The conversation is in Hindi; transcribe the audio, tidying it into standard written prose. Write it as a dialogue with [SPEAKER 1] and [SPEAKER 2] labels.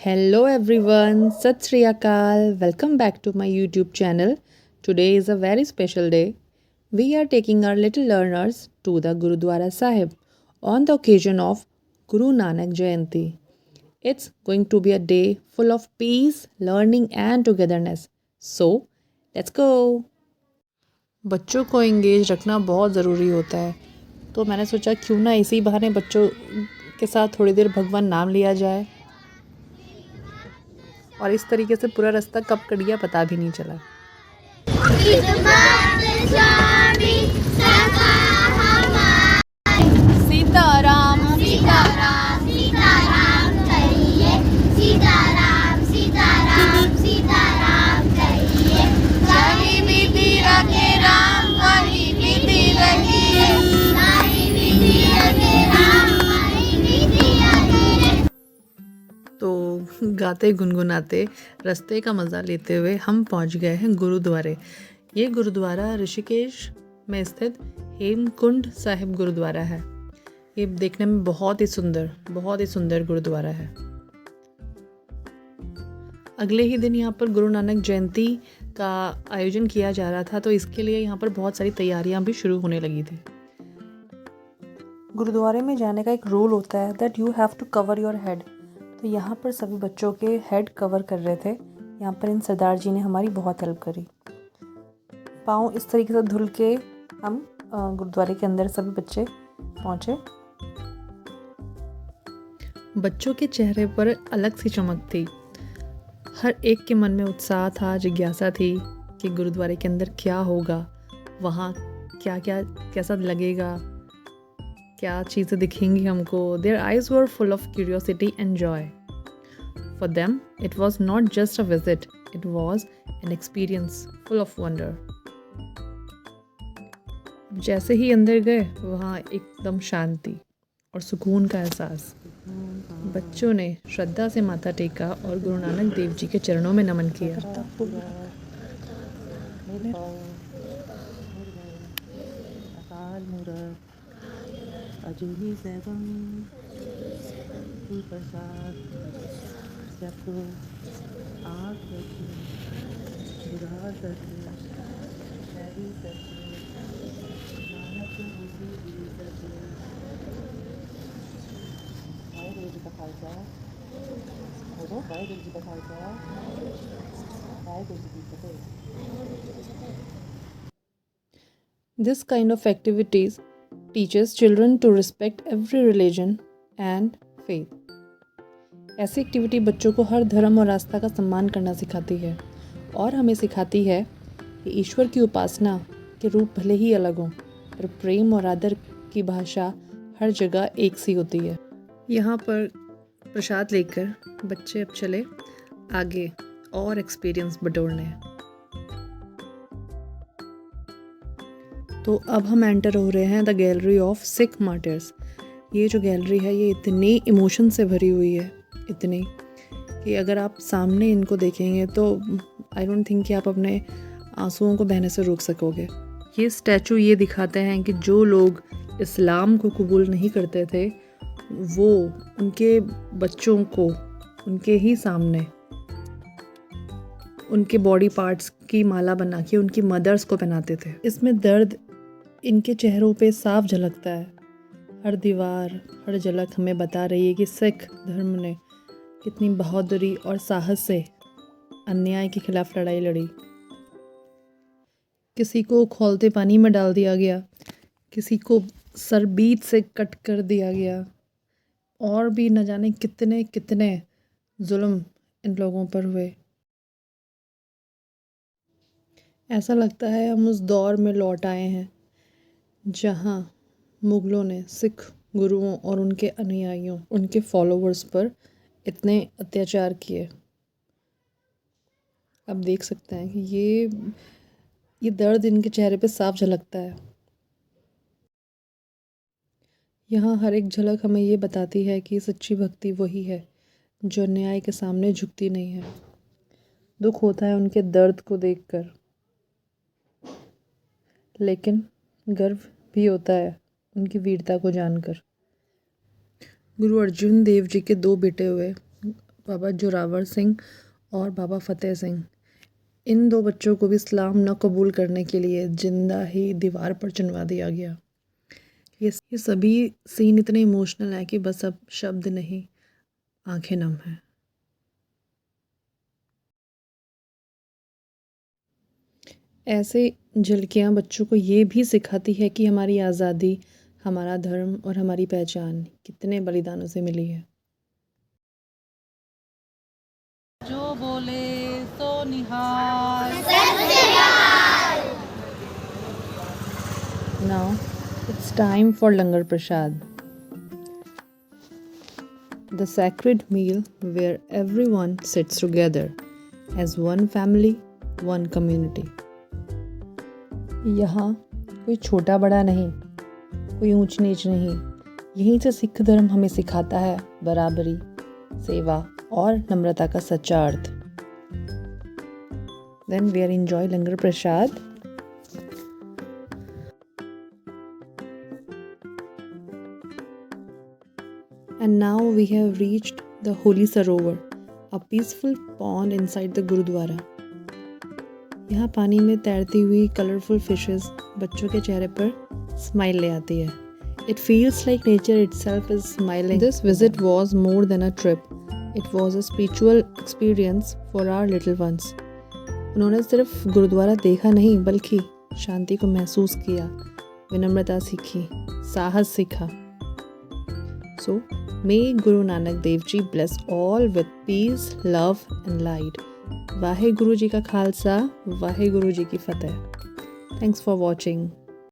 [SPEAKER 1] Hello everyone, Sat Sri Akal. Welcome back to my YouTube channel. Today is a very special day. We are taking our little learners to the Gurudwara Sahib on the occasion of Guru Nanak Jayanti. It's going to be a day full of peace, learning and togetherness. So, let's go. बच्चों को इंगेज रखना बहुत ज़रूरी होता है, तो मैंने सोचा क्यों ना इसी बहाने बच्चों के साथ थोड़ी देर भगवान नाम लिया जाए और इस तरीके से पूरा रास्ता कब कट गया पता भी नहीं चला। सीताराम सीताराम सीताराम कहिए, सीताराम सीताराम सीताराम कहिए, जही विधि रखे राम वही विधि रहिए, जही विधि रखे राम वही विधि रहिए। तो गाते गुनगुनाते रास्ते का मज़ा लेते हुए हम पहुंच गए हैं गुरुद्वारे। ये गुरुद्वारा ऋषिकेश में स्थित हेमकुंड साहिब गुरुद्वारा है। ये देखने में बहुत ही सुंदर गुरुद्वारा है। अगले ही दिन यहाँ पर गुरु नानक जयंती का आयोजन किया जा रहा था, तो इसके लिए यहाँ पर बहुत सारी तैयारियाँ भी शुरू होने लगी थी। गुरुद्वारे में जाने का एक रूल होता है that you have to cover your head. तो यहाँ पर सभी बच्चों के हेड कवर कर रहे थे। यहाँ पर इन सरदार जी ने हमारी बहुत हेल्प करी। पाँव इस तरीके से धुल के हम गुरुद्वारे के अंदर सभी बच्चे पहुँचे। बच्चों के चेहरे पर अलग सी चमक थी। हर एक के मन में उत्साह था, जिज्ञासा थी कि गुरुद्वारे के अंदर क्या होगा, वहाँ कैसा लगेगा, क्या चीज़ें दिखेंगी हमको। Their eyes were full of curiosity and joy. For them, it was not just a visit, it was an experience full of wonder. जैसे ही अंदर गए वहाँ एकदम शांति और सुकून का एहसास। बच्चों ने श्रद्धा से माथा टेका और गुरु नानक देव जी के चरणों में नमन किया।
[SPEAKER 2] अजूनी सेवम प्रसाद जपो आग रखी बुरा सके हैरी सके नानक उसी भी सके। वाहेगुरु जी का खालसा, वाहेगुरु जी का खालसा, वाहेगुरु जी की फतेह।
[SPEAKER 1] This kind of activities teaches children to respect every religion and faith. ऐसी एक्टिविटी बच्चों को हर धर्म और आस्था का सम्मान करना सिखाती है और हमें सिखाती है कि ईश्वर की उपासना के रूप भले ही अलग हों, पर प्रेम और आदर की भाषा हर जगह एक सी होती है। यहाँ पर प्रसाद लेकर बच्चे अब चले आगे और एक्सपीरियंस बटोरने। तो अब हम एंटर हो रहे हैं the gallery of Sikh martyrs. ये जो गैलरी है ये इतनी इमोशन से भरी हुई है, इतनी कि अगर आप सामने इनको देखेंगे तो आई डोंट थिंक कि आप अपने आंसुओं को बहने से रोक सकोगे। ये स्टैचू ये दिखाते हैं कि जो लोग इस्लाम को कबूल नहीं करते थे वो उनके बच्चों को उनके ही सामने उनके बॉडी पार्ट्स की माला बना के उनकी मदर्स को पहनाते थे। इसमें दर्द इनके चेहरों पे साफ झलकता है। हर दीवार, हर झलक हमें बता रही है कि सिख धर्म ने कितनी बहादुरी और साहस से अन्याय के खिलाफ लड़ाई लड़ी। किसी को खौलते पानी में डाल दिया गया, किसी को सरबीत से कट कर दिया गया, और भी न जाने कितने कितने जुल्म इन लोगों पर हुए। ऐसा लगता है हम उस दौर में लौट आए हैं जहाँ मुग़लों ने सिख गुरुओं और उनके अनुयायियों, उनके फॉलोवर्स पर इतने अत्याचार किए। आप देख सकते हैं कि ये दर्द इनके चेहरे पे साफ झलकता है। यहाँ हर एक झलक हमें ये बताती है कि सच्ची भक्ति वही है जो न्याय के सामने झुकती नहीं है। दुख होता है उनके दर्द को देखकर, लेकिन गर्व भी होता है उनकी वीरता को जानकर। गुरु अर्जुन देव जी के 2 बेटे हुए,
[SPEAKER 2] बाबा जोरावर सिंह और बाबा फतेह सिंह। इन 2 बच्चों को भी इस्लाम न कबूल करने के लिए जिंदा ही दीवार पर चुनवा दिया गया। ये सभी सीन इतने इमोशनल है कि बस अब शब्द नहीं, आंखें नम हैं। ऐसे झलकियाँ बच्चों को ये भी सिखाती है कि हमारी आज़ादी, हमारा धर्म और हमारी पहचान कितने बलिदानों से मिली है।
[SPEAKER 3] जो बोले सो निहाल।
[SPEAKER 2] Now it's time for Langar Prasad, the sacred meal where everyone sits together as one family, one community. यहाँ कोई छोटा बड़ा नहीं, कोई ऊंच नीच नहीं। यहीं से सिख धर्म हमें सिखाता है बराबरी, सेवा और नम्रता का सच्चा अर्थ। Then we are enjoy Langar Prasad. And now we have reached the Holy Sarovar, a peaceful pond inside the Gurudwara. यहाँ पानी में तैरती हुई कलरफुल फिशेस बच्चों के चेहरे पर स्माइल ले आती है। It feels like nature itself is smiling. This visit was more than a trip. It was a spiritual experience for our little ones. उन्होंने सिर्फ गुरुद्वारा देखा नहीं बल्कि शांति को महसूस किया, विनम्रता सीखी, साहस सीखा। So, may Guru Nanak Dev Ji bless all with peace, love and light. Wahe Guru जी का खालसा, वाहे गुरु जी की फतेह। Thanks for watching.